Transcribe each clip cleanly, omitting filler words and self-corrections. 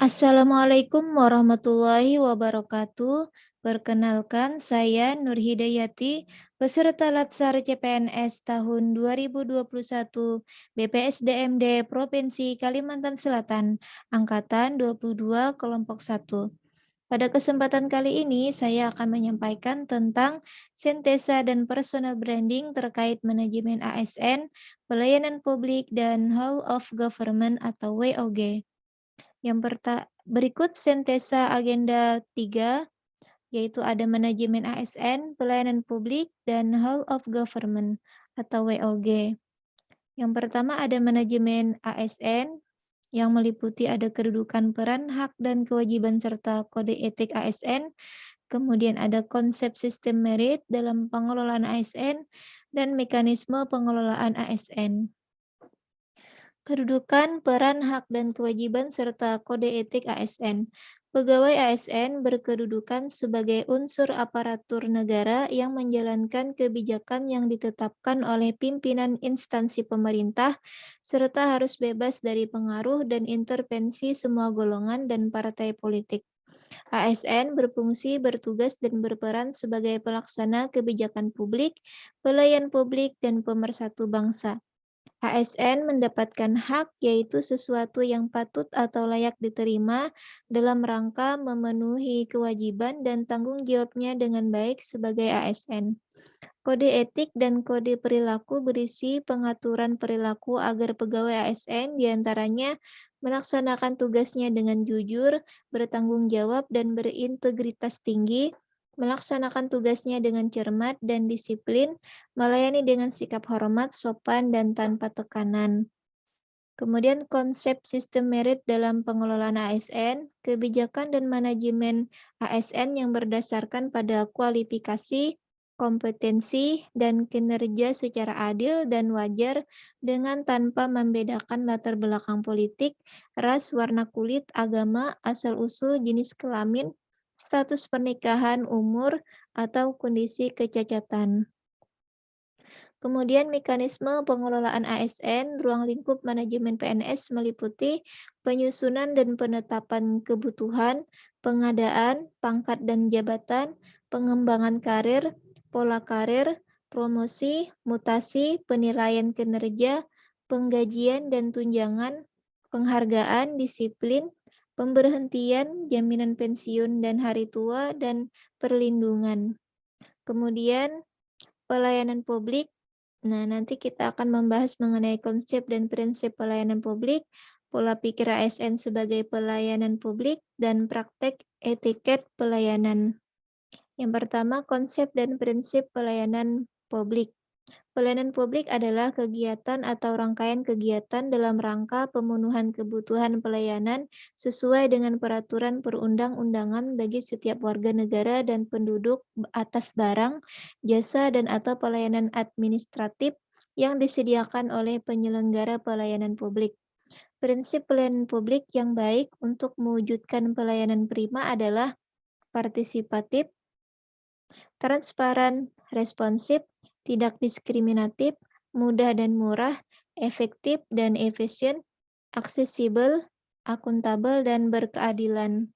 Assalamualaikum warahmatullahi wabarakatuh. Perkenalkan, saya Nur Hidayati, peserta Latsar CPNS tahun 2021 BPSDMD Provinsi Kalimantan Selatan, Angkatan 22 Kelompok 1. Pada kesempatan kali ini, saya akan menyampaikan tentang sintesa dan personal branding terkait manajemen ASN, pelayanan publik, dan Whole of Government atau WOG. Berikut sintesa agenda 3, yaitu ada manajemen ASN, pelayanan publik, dan Whole of Government atau WOG. Yang pertama ada manajemen ASN, yang meliputi ada kedudukan peran, hak, dan kewajiban serta kode etik ASN. Kemudian ada konsep sistem merit dalam pengelolaan ASN dan mekanisme pengelolaan ASN. Kedudukan, peran, hak, dan kewajiban serta kode etik ASN. Pegawai ASN berkedudukan sebagai unsur aparatur negara yang menjalankan kebijakan yang ditetapkan oleh pimpinan instansi pemerintah, serta harus bebas dari pengaruh dan intervensi semua golongan dan partai politik. ASN berfungsi, bertugas, dan berperan sebagai pelaksana kebijakan publik, pelayan publik, dan pemersatu bangsa. ASN mendapatkan hak, yaitu sesuatu yang patut atau layak diterima dalam rangka memenuhi kewajiban dan tanggung jawabnya dengan baik sebagai ASN. Kode etik dan kode perilaku berisi pengaturan perilaku agar pegawai ASN diantaranya melaksanakan tugasnya dengan jujur, bertanggung jawab, dan berintegritas tinggi, melaksanakan tugasnya dengan cermat dan disiplin, melayani dengan sikap hormat, sopan, dan tanpa tekanan. Kemudian konsep sistem merit dalam pengelolaan ASN, kebijakan dan manajemen ASN yang berdasarkan pada kualifikasi, kompetensi, dan kinerja secara adil dan wajar dengan tanpa membedakan latar belakang politik, ras, warna kulit, agama, asal-usul, jenis kelamin, status pernikahan, umur, atau kondisi kecacatan. Kemudian mekanisme pengelolaan ASN, ruang lingkup manajemen PNS meliputi penyusunan dan penetapan kebutuhan, pengadaan, pangkat dan jabatan, pengembangan karir, pola karir, promosi, mutasi, penilaian kinerja, penggajian dan tunjangan, penghargaan, disiplin, pemberhentian, jaminan pensiun dan hari tua, dan perlindungan. Kemudian pelayanan publik. Nah, nanti kita akan membahas mengenai konsep dan prinsip pelayanan publik, pola pikir ASN sebagai pelayanan publik, dan praktek etiket pelayanan. Yang pertama, konsep dan prinsip pelayanan publik. Pelayanan publik adalah kegiatan atau rangkaian kegiatan dalam rangka pemenuhan kebutuhan pelayanan sesuai dengan peraturan perundang-undangan bagi setiap warga negara dan penduduk atas barang, jasa, dan/atau pelayanan administratif yang disediakan oleh penyelenggara pelayanan publik. Prinsip pelayanan publik yang baik untuk mewujudkan pelayanan prima adalah partisipatif, transparan, responsif, tidak diskriminatif, mudah dan murah, efektif dan efisien, aksesibel, akuntabel, dan berkeadilan.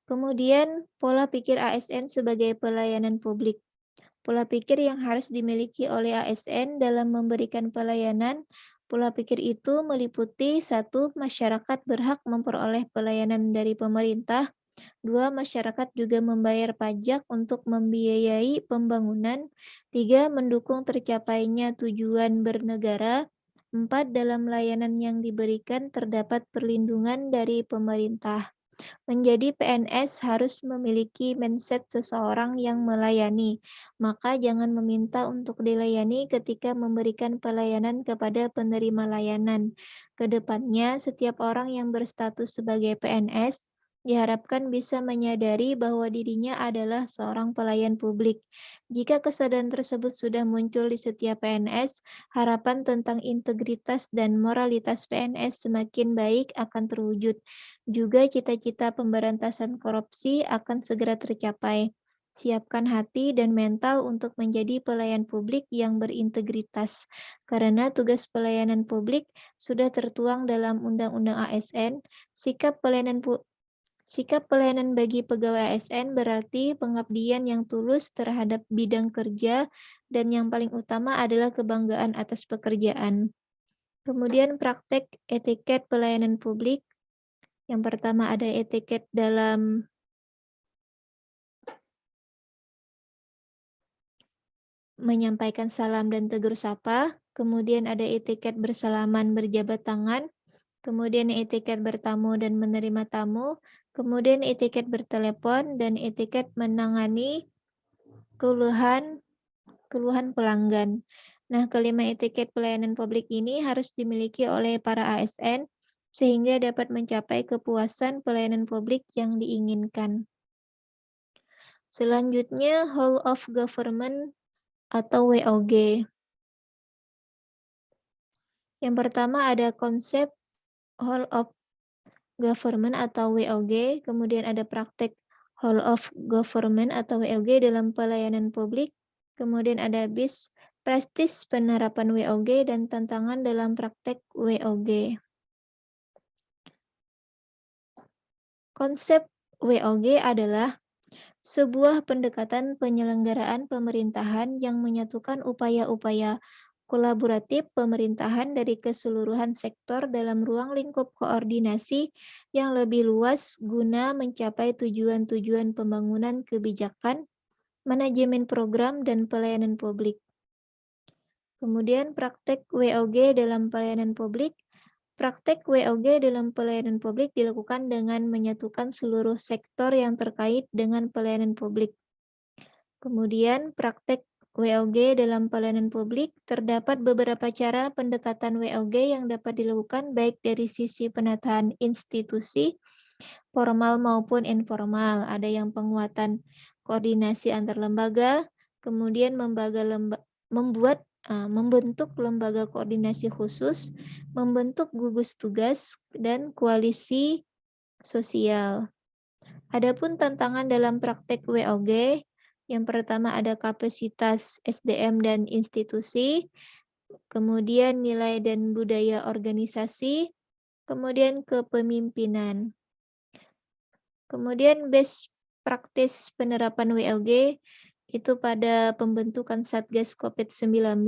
Kemudian, pola pikir ASN sebagai pelayanan publik. Pola pikir yang harus dimiliki oleh ASN dalam memberikan pelayanan. Pola pikir itu meliputi 1. Masyarakat berhak memperoleh pelayanan dari pemerintah. 2. Masyarakat juga membayar pajak untuk membiayai pembangunan. 3. Mendukung tercapainya tujuan bernegara. 4. Dalam layanan yang diberikan terdapat perlindungan dari pemerintah. Menjadi PNS harus memiliki mindset seseorang yang melayani, maka jangan meminta untuk dilayani ketika memberikan pelayanan kepada penerima layanan. Kedepannya, setiap orang yang berstatus sebagai PNS diharapkan bisa menyadari bahwa dirinya adalah seorang pelayan publik. Jika kesadaran tersebut sudah muncul di setiap PNS, harapan tentang integritas dan moralitas PNS semakin baik akan terwujud. Juga cita-cita pemberantasan korupsi akan segera tercapai. Siapkan hati dan mental untuk menjadi pelayan publik yang berintegritas, karena tugas pelayanan publik sudah tertuang dalam Undang-Undang ASN. Sikap pelayanan bagi pegawai ASN berarti pengabdian yang tulus terhadap bidang kerja, dan yang paling utama adalah kebanggaan atas pekerjaan. Kemudian praktek etiket pelayanan publik. Yang pertama ada etiket dalam menyampaikan salam dan tegur sapa, kemudian ada etiket bersalaman berjabat tangan, kemudian etiket bertamu dan menerima tamu, kemudian etiket bertelepon, dan etiket menangani keluhan keluhan pelanggan. Nah, kelima etiket pelayanan publik ini harus dimiliki oleh para ASN sehingga dapat mencapai kepuasan pelayanan publik yang diinginkan. Selanjutnya, Whole of Government atau WOG. Yang pertama ada konsep Whole of Government atau WOG, kemudian ada praktek Whole of Government atau WOG dalam pelayanan publik, kemudian ada BIS, prestis penerapan WOG, dan tantangan dalam praktek WOG. Konsep WOG adalah sebuah pendekatan penyelenggaraan pemerintahan yang menyatukan upaya-upaya kolaboratif pemerintahan dari keseluruhan sektor dalam ruang lingkup koordinasi yang lebih luas guna mencapai tujuan-tujuan pembangunan kebijakan, manajemen program, dan pelayanan publik. Kemudian praktek WOG dalam pelayanan publik. Praktek WOG dalam pelayanan publik dilakukan dengan menyatukan seluruh sektor yang terkait dengan pelayanan publik. Kemudian praktek WOG dalam pelayanan publik, terdapat beberapa cara pendekatan WOG yang dapat dilakukan baik dari sisi penataan institusi, formal maupun informal. Ada yang penguatan koordinasi antar lembaga, kemudian membentuk lembaga koordinasi khusus, membentuk gugus tugas, dan koalisi sosial. Adapun tantangan dalam praktek WOG, yang pertama ada kapasitas SDM dan institusi, kemudian nilai dan budaya organisasi, kemudian kepemimpinan. Kemudian best practice penerapan WOG itu pada pembentukan Satgas COVID-19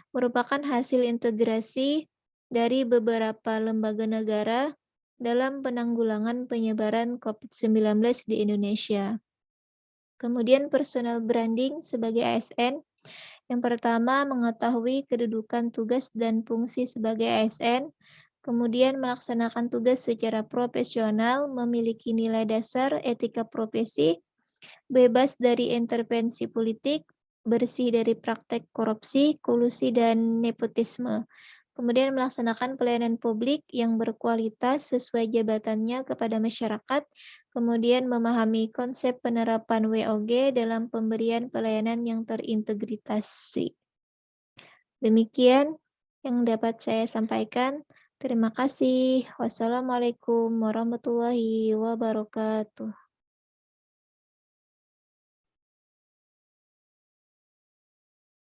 merupakan hasil integrasi dari beberapa lembaga negara dalam penanggulangan penyebaran COVID-19 di Indonesia. Kemudian personal branding sebagai ASN. Yang pertama, mengetahui kedudukan tugas dan fungsi sebagai ASN, kemudian melaksanakan tugas secara profesional, memiliki nilai dasar etika profesi, bebas dari intervensi politik, bersih dari praktek korupsi, kolusi, dan nepotisme. Kemudian melaksanakan pelayanan publik yang berkualitas sesuai jabatannya kepada masyarakat, kemudian memahami konsep penerapan WOG dalam pemberian pelayanan yang terintegrasi. Demikian yang dapat saya sampaikan. Terima kasih. Wassalamualaikum warahmatullahi wabarakatuh.